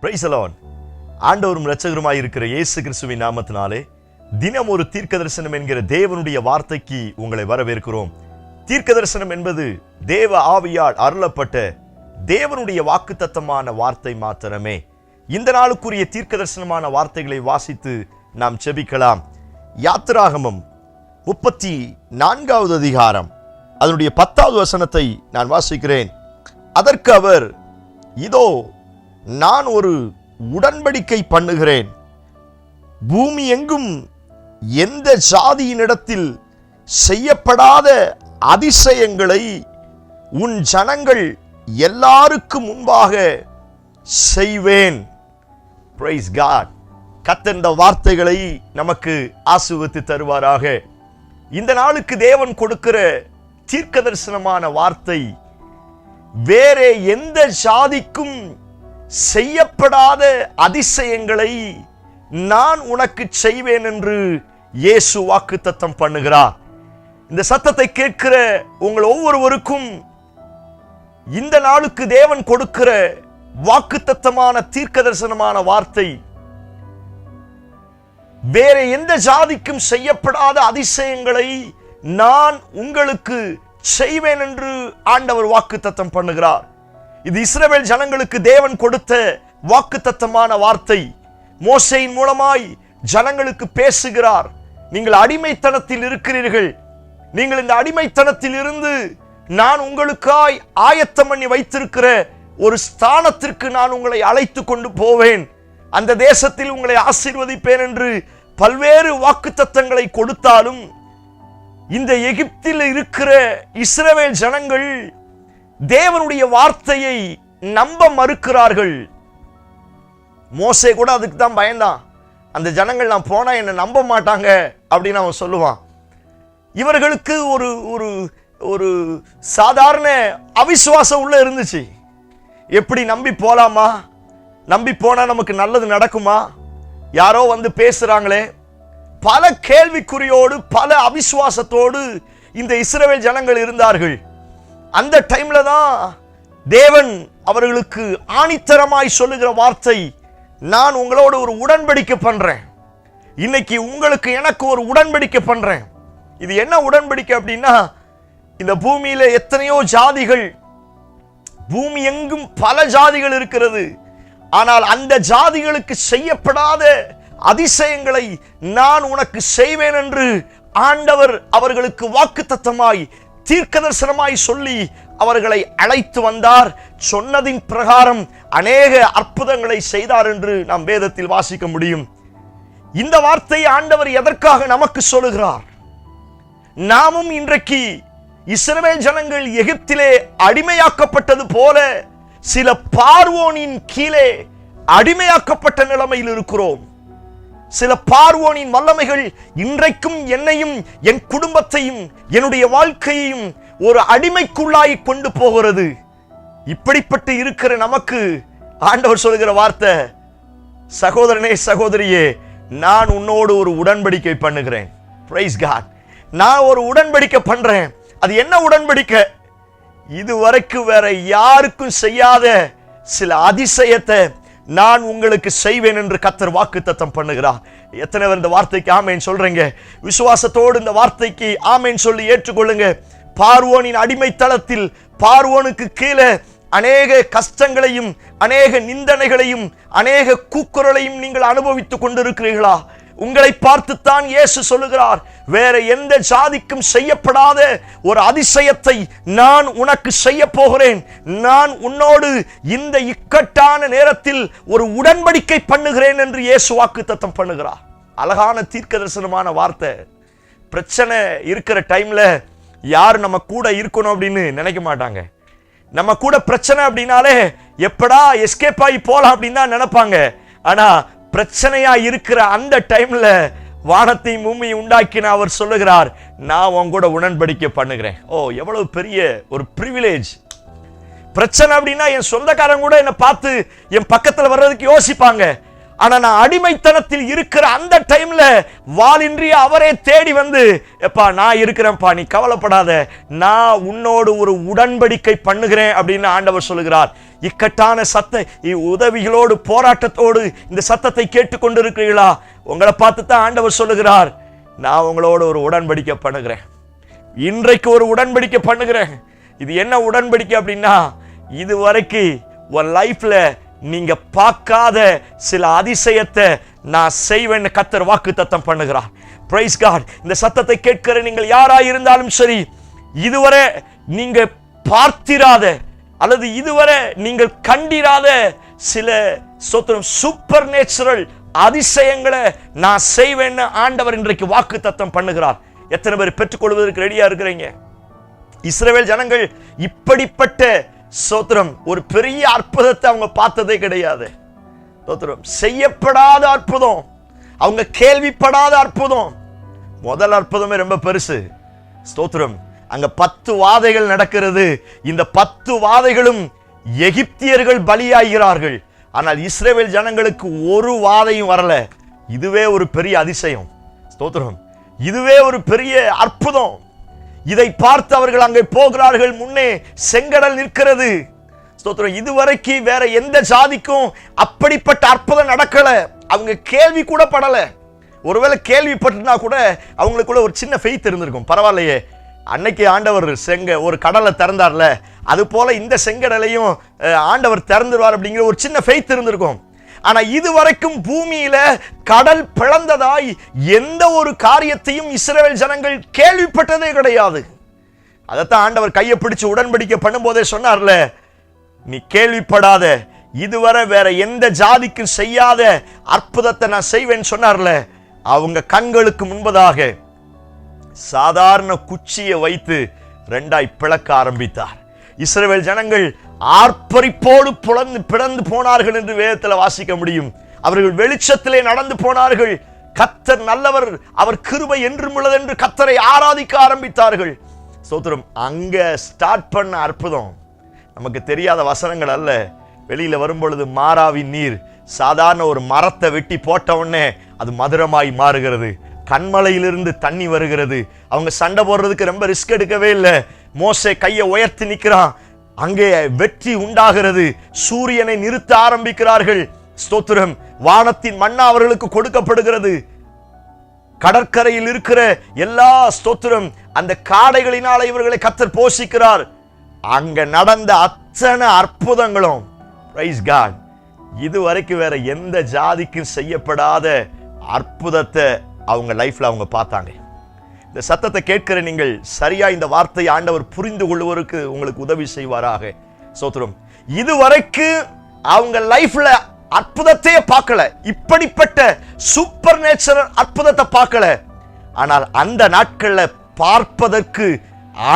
Price the Lord. ஆண்டவரும் இரட்சகருமாய் இருக்கிற இயேசு கிறிஸ்துவின் நாமத்தினாலே தினம் ஒரு தீர்க்க தரிசனம் என்கிற தேவனுடைய வார்த்தைக்கு உங்களை வரவேற்கிறோம். தீர்க்க தரிசனம் என்பது தேவ ஆவியால் அருளப்பட்ட தேவனுடைய வாக்குத்தத்தமான வார்த்தை மாத்திரமே. இந்த நாளுக்குரிய தீர்க்க தரிசனமான வார்த்தைகளை வாசித்து நாம் செபிக்கலாம். யாத்திராகமம் 34வது அதிகாரம் அதனுடைய 10வது வசனத்தை நான் வாசிக்கிறேன். அதற்கு அவர், இதோ நான் ஒரு உடன்படிக்கை பண்ணுகிறேன், பூமி எங்கும் எந்த ஜாதியினிடத்தில் செய்யப்படாத அதிசயங்களை உன் ஜனங்கள் எல்லாருக்கும் முன்பாக செய்வேன். Praise God. கர்த்தர் இந்த வார்த்தைகளை நமக்கு ஆசீர்வதித்து தருவாராக. இந்த நாளுக்கு தேவன் கொடுக்கிற தீர்க்க தரிசனமான வார்த்தை, வேறே எந்த ஜாதிக்கும் செய்யப்படாத அதிசயங்களை நான் உனக்கு செய்வேன் என்று இயேசு வாக்குத்தத்தம் பண்ணுகிறார். இந்த சத்தத்தை கேட்கிற உங்கள் ஒவ்வொருவருக்கும் இந்த நாளுக்கு தேவன் கொடுக்கிற வாக்குத்தத்தமான தீர்க்க தரிசனமான வார்த்தை, வேற எந்த ஜாதிக்கும் செய்யப்படாத அதிசயங்களை நான் உங்களுக்கு செய்வேன் என்று ஆண்டவர் வாக்குத்தத்தம் பண்ணுகிறார். இது இஸ்ரவேல் ஜனங்களுக்கு தேவன் கொடுத்த வாக்குத்தத்தமான வார்த்தை. மோசேயின் மூலமாய் ஜனங்களுக்கு பேசுகிறார். நீங்கள் அடிமைத்தனத்தில் இருக்கிறீர்கள், நீங்கள் இந்த அடிமைத்தனத்தில் இருந்து நான் உங்களுக்காய் ஆயத்தம் பண்ணி வைத்திருக்கிற ஒரு ஸ்தானத்திற்கு நான் உங்களை அழைத்து கொண்டு போவேன், அந்த தேசத்தில் உங்களை ஆசீர்வதிப்பேன் என்று பல்வேறு வாக்குத்தத்தங்களை கொடுத்தாலும் இந்த எகிப்தில் இருக்கிற இஸ்ரவேல் ஜனங்கள் தேவனுடைய வார்த்தையை நம்ப மறுக்கிறார்கள். மோசே கூட அதுக்கு தான் பயந்தான். அந்த ஜனங்கள் நான் போனா என்னை நம்ப மாட்டாங்க அப்படின்னு அவன் சொல்லுவான். இவர்களுக்கு ஒரு ஒரு ஒரு சாதாரண அவிசுவாசம் உள்ள இருந்துச்சு. எப்படி நம்பி போலாமா, நம்பி போனா நமக்கு நல்லது நடக்குமா, யாரோ வந்து பேசுறாங்களே, பல கேள்விக்குறியோடு பல அவிசுவாசத்தோடு இந்த இஸ்ரவேல் ஜனங்கள் இருந்தார்கள். அந்த டைம்ல தான் தேவன் அவர்களுக்கு ஆணித்தரமாய் சொல்லுகிற வார்த்தை, நான் உங்களோட ஒரு உடன்படிக்கை பண்றேன். இன்னைக்கு உங்களுக்கு எனக்கு ஒரு உடன்படிக்கை பண்றேன். இது என்ன உடன்படிக்கை அப்படின்னா, இந்த பூமியில எத்தனையோ ஜாதிகள், பூமி எங்கும் பல ஜாதிகள் இருக்கிறது. ஆனால் அந்த ஜாதிகளுக்கு செய்யப்படாத அதிசயங்களை நான் உனக்கு செய்வேன் என்று ஆண்டவர் அவர்களுக்கு வாக்குத்தத்தமாய் தீர்க்க தரிசனமாய் சொல்லி அவர்களை அழைத்து வந்தார். சொன்னதின் பிரகாரம் அநேக அற்புதங்களை செய்தார் என்று நாம் வேதத்தில் வாசிக்க முடியும். இந்த வார்த்தை ஆண்டவர் எதற்காக நமக்கு சொல்லுகிறார்? நாமும் இன்றைக்கு இஸ்ரவேல் ஜனங்கள் எகிப்திலே அடிமையாக்கப்பட்டது போல சில பார்வோனின் கீழே அடிமையாக்கப்பட்ட நிலைமையில் இருக்கிறோம். சில பார்வோனின் வல்லமைகள் இன்றைக்கும் என்னையும் என் குடும்பத்தையும் என்னுடைய வாழ்க்கையையும் ஒரு அடிமைக்குள்ளாய் கொண்டு போகிறது. இப்படிப்பட்டு இருக்கிற நமக்கு ஆண்டவர் சொல்லுகிற வார்த்தை, சகோதரனே சகோதரியே, நான் உன்னோடு ஒரு உடன்படிக்கை பண்ணுகிறேன். Praise God. நான் ஒரு உடன்படிக்கை பண்றேன். அது என்ன உடன்படிக்கை? இதுவரைக்கும் வேற யாருக்கும் செய்யாத சில அதிசயத்தை நான் உங்களுக்கு செய்வேன் என்று கர்த்தர் வாக்குத்தத்தம் பண்ணுகிறார். எத்தனை பேர் இந்த வார்த்தைக்கு ஆமேன் சொல்றீங்க? விசுவாசத்தோடு இந்த வார்த்தைக்கு ஆமேன் சொல்லி ஏற்றுக்கொள்ளுங்க. பார்வோனின் அடிமைத்தளத்தில் பார்வோனுக்கு கீழே அநேக கஷ்டங்களையும் அநேக நிந்தனைகளையும் அநேக கூக்குரலையும் நீங்கள் அனுபவித்துக் கொண்டிருக்கிறீர்களா? உங்களை பார்த்துத்தான் இயேசு சொல்லுகிறார், வேற எந்த ஜாதிக்கும் செய்யப்படாத ஒரு அதிசயத்தை நான் உனக்கு செய்ய போகிறேன். நான் உன்னோடு இந்த இக்கட்டான நேரத்தில் ஒரு உடன்படிக்கை பண்ணுகிறேன் என்று இயேசு வாக்குத்தத்தம் பண்ணுகிறார். அழகான தீர்க்க தரிசனமான வார்த்தை. பிரச்சனை இருக்கிற டைம்ல யார் நம்ம கூட இருக்கணும் அப்படின்னு நினைக்க மாட்டாங்க. நம்ம கூட பிரச்சனை அப்படின்னாலே எப்படா எஸ்கேப் ஆகி போலாம் அப்படின்னு தான் நினைப்பாங்க. ஆனா பிரச்சனையா இருக்கிற அந்த டைம்ல வானத்தையும் பூமியை உண்டாக்கின அவர் சொல்லுகிறார், நான் உன் கூட உடன்படிக்கை பண்ணுகிறேன். ஓ, எவ்வளவு பெரிய ஒரு பிரிவிலேஜ். பிரச்சனை அப்படின்னா என் சொந்தக்காரங்க கூட என்னை பார்த்து என் பக்கத்துல வர்றதுக்கு யோசிப்பாங்க. ஆனா நான் அடிமைத்தனத்தில் இருக்கிற அந்த டைம்ல வாளின்றி அவரே தேடி வந்து, எப்பா நான் இருக்கிறேன்ப்பா, நீ கவலைப்படாத, நான் உன்னோடு ஒரு உடன்படிக்கை பண்ணுகிறேன் அப்படின்னு ஆண்டவர் சொல்லுகிறார். இக்கட்டான உதவிகளோடு போராட்டத்தோடு இந்த சத்தத்தை கேட்டுக்கொண்டு இருக்கிறீர்களா? உங்களை பார்த்து தான் ஆண்டவர் சொல்லுகிறார், நான் உங்களோட ஒரு உடன்படிக்கை பண்ணுகிறேன். இன்றைக்கு ஒரு உடன்படிக்கை பண்ணுகிறேன். இது என்ன உடன்படிக்கை அப்படின்னா, இதுவரைக்கும் ஒரு லைஃப்ல நீங்க பார்க்காத சில அதிசயத்தை நான் செய்வேன்னு கர்த்தர் வாக்குத்தத்தம் பண்ணுகிறார். Praise God. இந்த சத்தத்தை கேட்கிற நீங்கள் யாராய் இருந்தாலும் சரி, இதுவரை நீங்க பார்த்திராத அல்லது இதுவரை நீங்கள் கண்டிராத சில சூப்பர் நேச்சுரல் அதிசயங்களை நான் செய்வேன்னு ஆண்டவர் இன்றைக்கு வாக்குத்தத்தம் பண்ணுகிறார். எத்தனை பேர் பெற்றுக்கொள்வதற்கு ரெடியா இருக்கிறீங்க? இஸ்ரவேல் ஜனங்கள் இப்படிப்பட்ட ஒரு பெரிய அற்புதத்தை அவங்க பார்த்ததே கிடையாது. செய்யப்படாத அற்புதம், அவங்க கேள்விப்படாத அற்புதம். முதல் அற்புதமே ரொம்ப பெருசு. ஸ்தோத்திரம். அங்க 10 வாதைகள் நடக்கிறது. இந்த 10 வாதைகளும் எகிப்தியர்கள் பலியாகிறார்கள். ஆனால் இஸ்ரவேல் ஜனங்களுக்கு ஒரு வாதையும் வரல. இதுவே ஒரு பெரிய அதிசயம். ஸ்தோத்திரம். இதுவே ஒரு பெரிய அற்புதம். இதை பார்த்து அவர்கள் அங்கே போகிறார்கள். முன்னே செங்கடல் நிற்கிறது. ஸ்தோத்திரம். இதுவரைக்கும் வேற எந்த ஜாதிக்கும் அப்படிப்பட்ட அற்புதம் நடக்கல. அவங்க கேள்வி கூட படல. ஒருவேளை கேள்விப்பட்டிருந்தா கூட அவங்களுக்குள்ள ஒரு சின்ன ஃபெய்த் இருந்திருக்கும். பரவாயில்லையே, அன்னைக்கு ஆண்டவர் ஒரு கடலை திறந்தார்ல, அது போல இந்த செங்கடலையும் ஆண்டவர் திறந்துருவார் அப்படிங்கிற ஒரு சின்ன ஃபெய்த் இருந்திருக்கும். ஆனா இதுவரைக்கும் பூமியில கடல் பிளந்ததாய் எந்த ஒரு காரியத்தையும் இஸ்ரவேல் ஜனங்கள் கேள்விப்பட்டதே கிடையாது. அதைத்தான் ஆண்டவர் கையை பிடிச்சு உடன்படிக்கை பண்ணும்போதே சொன்னார்ல, நீ கேள்விப்படாத, இதுவரை வேற எந்த ஜாதிக்கும் செய்யாத அற்புதத்தை நான் செய்வேன்னு சொன்னார்ல. அவங்க கண்களுக்கு முன்பதாக சாதாரண குச்சியை வைத்து 2ஆய் பிளக்க ஆரம்பித்தார். இஸ்ரவேல் ஜனங்கள் ஆர்ப்பரிப்போடு பிளந்து போனார்கள் என்று வேதத்தில் வாசிக்க முடியும். அவர்கள் வெளிச்சத்திலே நடந்து போனார்கள். கர்த்தர் நல்லவர், அவர் கிருபை என்றும் உள்ளது என்று கர்த்தரை ஆராதிக்க ஆரம்பித்தார்கள். ஸ்தோத்திரம். அங்க ஸ்டார்ட் பண்ண அற்புதம் நமக்கு தெரியாத வசனங்கள் அல்ல. வெளியில வரும்பொழுது மாறாவின் நீர் சாதாரண ஒரு மரத்தை வெட்டி போட்ட உடனே அது மதுரமாய் மாறுகிறது. கண்மலையிலிருந்து தண்ணி வருகிறது. அவங்க சண்டை போடுறதுக்கு ரொம்ப ரிஸ்க் எடுக்கவே இல்லை. மோசே கையை உயர்த்தி நிற்கிறான். அங்கே வெற்றி உண்டாகிறது. சூரியனை நிறுத்த ஆரம்பிக்கிறார்கள். ஸ்தோத்திரம். வானத்தின் மன்னா அவர்களுக்கு கொடுக்கப்படுகிறது. கடற்கரையில் இருக்கிற எல்லா ஸ்தோத்திரம் அந்த காடைகளினால இவர்களை கர்த்தர் போஷிக்கிறார். அங்க நடந்த அத்தனை அற்புதங்களும் பிரைஸ் காட், இதுவரைக்கும் வேற எந்த ஜாதிக்கும் செய்யப்படாத அற்புதத்தை அவங்க லைஃப்ல அவங்க பார்த்தாங்க. இந்த சத்தத்தை கேட்கிற நீங்கள் சரியா இந்த வார்த்தையை ஆண்டவர் புரிந்து கொள்வதற்கு உங்களுக்கு உதவி செய்வாராக. ஸ்தோத்திரம். இதுவரைக்கும் அவங்க லைஃப்ல அற்புதத்தையே பார்க்கல, இப்படிப்பட்ட சூப்பர் நேச்சுரல் அற்புதத்தை பார்க்கல. ஆனால் அந்த நாட்கள்ல பார்ப்பதற்கு,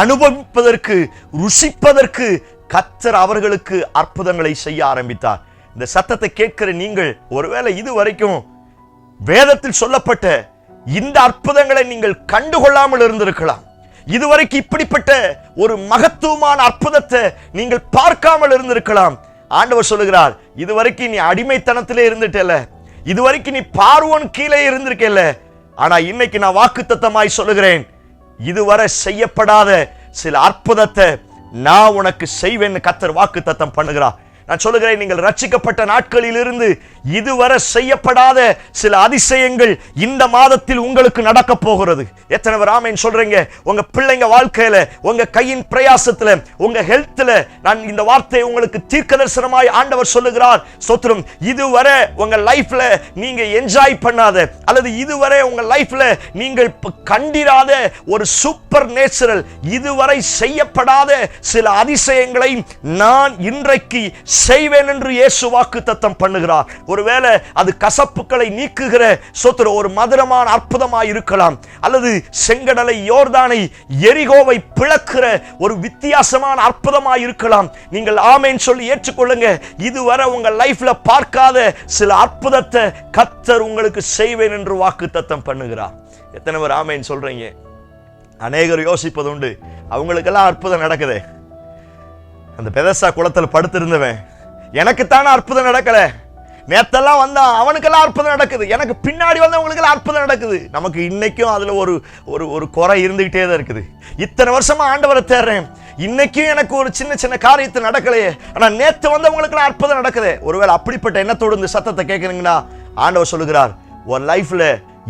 அனுபவிப்பதற்கு, ருசிப்பதற்கு கர்த்தர் அவர்களுக்கு அற்புதங்களை செய்ய ஆரம்பித்தார். இந்த சத்தத்தை கேட்கிற நீங்கள் ஒருவேளை இதுவரைக்கும் வேதத்தில் சொல்லப்பட்ட இந்த அற்புதங்களை நீங்கள் கண்டுகொள்ளாமல் இருந்திருக்கலாம். இதுவரைக்கும் இப்படிப்பட்ட ஒரு மகத்துவமான அற்புதத்தை நீங்கள் பார்க்காமல் இருந்திருக்கலாம். ஆண்டவர் சொல்லுகிறார், இதுவரைக்கும் நீ அடிமைத்தனத்திலே இருந்துட்டல, இதுவரைக்கும் நீ பார்வோன் கீழே இருந்திருக்கல. ஆனா இன்னைக்கு நான் வாக்குத்தத்தமாய் சொல்லுகிறேன், இதுவரை செய்யப்படாத சில அற்புதத்தை நான் உனக்கு செய்வேன்னு கர்த்தர் வாக்குத்தத்தம் பண்ணுகிறார். நான் சொல்லுகிறேன், நீங்கள் ரட்சிக்கப்பட்ட நாட்களில் இருந்து இதுவரை செய்யப்படாத சில அதிசயங்கள் இந்த மாதத்தில் உங்களுக்கு நடக்க போகிறது. எத்தனை பேர் ஆமென் சொல்றீங்க? உங்க பிள்ளைங்க வாழ்க்கையில, உங்க கையின் பிரயாசத்துல, உங்க ஹெல்த்ல நான் இந்த வார்த்தையை உங்களுக்கு தீர்க்கதரிசனமாய் ஆண்டவர் சொல்லுகிறார். ஸ்தோத்திரம். இதுவரை உங்க லைஃப்ல நீங்க என்ஜாய் பண்ணாத அல்லது இதுவரை உங்க லைஃப்ல நீங்கள் கண்டிராத ஒரு சூப்பர் நேச்சுரல், இதுவரை செய்யப்படாத சில அதிசயங்களை நான் இன்றைக்கு செய்வேன் என்று இயேசு வாக்குத்தத்தம் பண்ணுகிறார். ஒருவேளை அது கசப்புகளை நீக்குகிற ஸ்தோத்திரம் ஒரு மதுரமான அற்புதமாய் இருக்கலாம், அல்லது செங்கடலை, யோர்தானை, எரிகோவை பிளக்கிற ஒரு வித்தியாசமான அற்புதமாய் இருக்கலாம். நீங்கள் ஆமென் சொல்லி ஏற்றுக்கொள்ளுங்க. இதுவரை உங்க லைஃப்ல பார்க்காத சில அற்புதத்தை கர்த்தர் உங்களுக்கு செய்வேன் என்று வாக்குத்தத்தம் பண்ணுகிறார். எத்தனை பேர் ஆமென் சொல்றீங்க? அநேகர் யோசிப்பது உண்டு, அவங்களுக்கெல்லாம் அற்புதம் நடக்குது. அந்த பெதஸ்தா குளத்தில் படுத்திருந்தவன், எனக்குத்தான அற்புதம் நடக்கல, நேத்தெல்லாம் வந்தா அவனுக்கெல்லாம் அற்புதம் நடக்குது, எனக்கு பின்னாடி வந்தவங்களுக்கெல்லாம் அற்புதம் நடக்குது. நமக்கு இன்னைக்கும் அதுல ஒரு ஒரு ஒரு குறை இருந்துகிட்டே தான் இருக்குது. இத்தனை வருஷமா ஆண்டவரை தேடுறேன், இன்னைக்கும் எனக்கு ஒரு சின்ன சின்ன காரியத்தை நடக்கலையே, ஆனா நேத்து வந்தவங்களுக்கெல்லாம் அற்புதம் நடக்குது. ஒருவேளை அப்படிப்பட்ட எண்ணத்தோடு இந்த சத்தத்தை கேட்குறீங்கன்னா ஆண்டவர் சொல்லுகிறார், ஒரு லைஃப்ல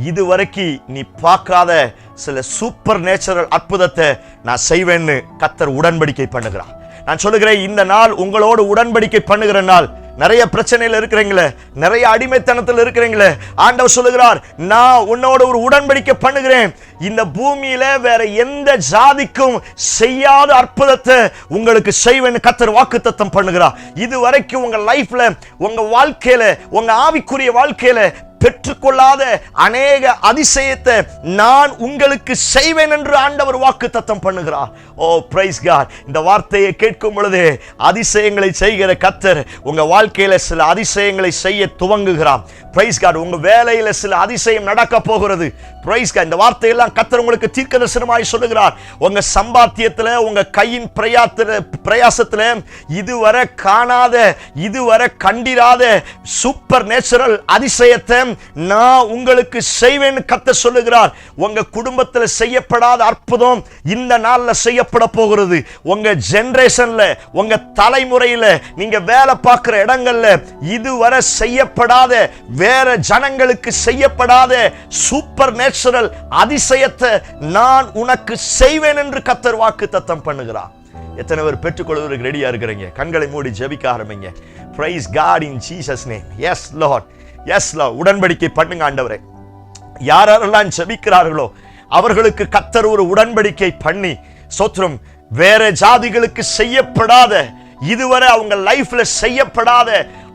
இதுவரைக்கும் நீ பார்க்காத சில சூப்பர் நேச்சுரல் அற்புதத்தை நான் செய்வேன்னு கர்த்தர் உடன்படிக்கை பண்ணுகிறார். நான் சொல்லுகிறேன், இந்த நாள் உங்களோடு உடன்படிக்கை பண்ணுகிற நாள். நிறைய பிரச்சனையில் இருக்கிறீங்களே, நிறைய அடிமைத்தனத்தில் இருக்கிறீங்களே, ஆண்டவர் சொல்லுகிறார், நான் உன்னோட ஒரு உடன்படிக்கை பண்ணுகிறேன். இந்த பூமியில வேற எந்த ஜாதிக்கும் செய்யாத அற்புதத்தை உங்களுக்கு செய்வேன்னு கர்த்தர் வாக்குத்தத்தம் பண்ணுகிறார். இதுவரைக்கும் உங்க லைஃப்ல, உங்க வாழ்க்கையில, உங்க ஆவிக்குரிய வாழ்க்கையில பெற்றுக்கொள்ளாத அநேக அதிசயத்தை நான் உங்களுக்கு செய்வேன் என்று ஆண்டவர் வாக்குத்தத்தம் பண்ணுகிறார். ஓ பிரைஸ் காட். இந்த வார்த்தையை கேட்கும் பொழுது அதிசயங்களை செய்கிற கர்த்தர் உங்க வாழ்க்கையில சில அதிசயங்களை செய்ய துவங்குகிறார். Price God. உங்க வேலையில சில அதிசயம் நடக்க போகிறது. Praise God. இந்த வார்த்தையெல்லாம் கர்த்தர் உங்களுக்கு தீர்க்கதரிசனமாய் சொல்லுகிறார். உங்க சம்பாத்தியத்துல, உங்க கையின் பிரயாசத்துல இதுவரை காணாத, இதுவரை கண்டிராத சூப்பர் நேச்சுரல் அதிசயத்தை நான் உங்களுக்கு செய்வேன்னு கர்த்தர் சொல்லுகிறார். உங்க குடும்பத்தில் செய்யப்படாத அற்புதம் இந்த நாள்ல செய்யப்பட போகிறது. உங்க ஜெனரேஷன்ல, உங்க தலைமுறையில, நீங்க வேலை பார்க்கிற இடங்கள்ல இதுவரை செய்யப்படாத, வேற ஜனங்களுக்கு செய்யப்படாத சூப்பர் நேச்சுரல் அதிசயத்தை நான் உனக்கு செய்வேன் என்று கர்த்தர் வாக்குத்தத்தம் பண்ணுகிறார். எத்தனை பேர் பெற்றுக்கொள்வதற்கு ரெடியா இருக்கிறீங்க? கண்களை மூடி ஜெபிக்க ஆரம்பிங்க. Praise God in Jesus name. Yes Lord. Yes Lord. உடன்படிக்கை பண்ணுங்க ஆண்டவரே. யாரெல்லாம் ஜெபிக்கிறார்களோ அவர்களுக்கு கர்த்தர் ஒரு உடன்படிக்கை பண்ணி, ஸ்தோத்திரம், வேற ஜாதிகளுக்கு செய்யப்படாத, இதுவரை அவங்க லைஃப்ல செய்யப்படாத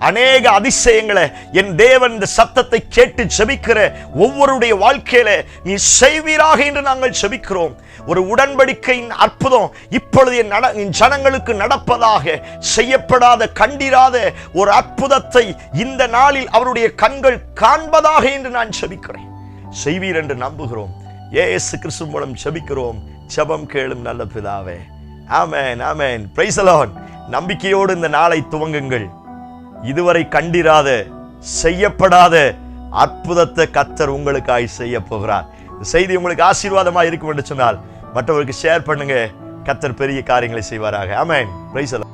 அநேக அதிசயங்களை என் தேவன் இந்த சத்தத்தை கேட்டு ஜெபிக்கிற ஒவ்வொருடைய வாழ்க்கையில நீ செய்வீராக என்று நாங்கள் ஜெபிக்கிறோம். ஒரு உடன்படிக்கையின் அற்புதம் இப்பொழுது என் ஜனங்களுக்கு நடப்பதாக, செய்யப்படாத, கண்டிராத ஒரு அற்புதத்தை இந்த நாளில் அவருடைய கண்கள் காண்பதாக என்று நான் ஜெபிக்கிறேன். செய்வீர் என்று நம்புகிறோம். இயேசு கிறிஸ்து மூலம் ஜெபிக்கிறோம். ஜெபம் கேளும் நல்ல பிதாவே. Amen, amen. Praise the lord. நம்பிக்கையோடு இந்த நாளை துவங்குங்கள். இதுவரை கண்டிராத, செய்யப்படாத அற்புதத்தை கர்த்தர் உங்களுக்காய் செய்ய போகிறார். இந்த செய்தி உங்களுக்கு ஆசீர்வாதமாக இருக்கும் என்று சொன்னால் மற்றவருக்கு ஷேர் பண்ணுங்க. கர்த்தர் பெரிய காரியங்களை செய்வாராக. ஆமென். Praise the Lord.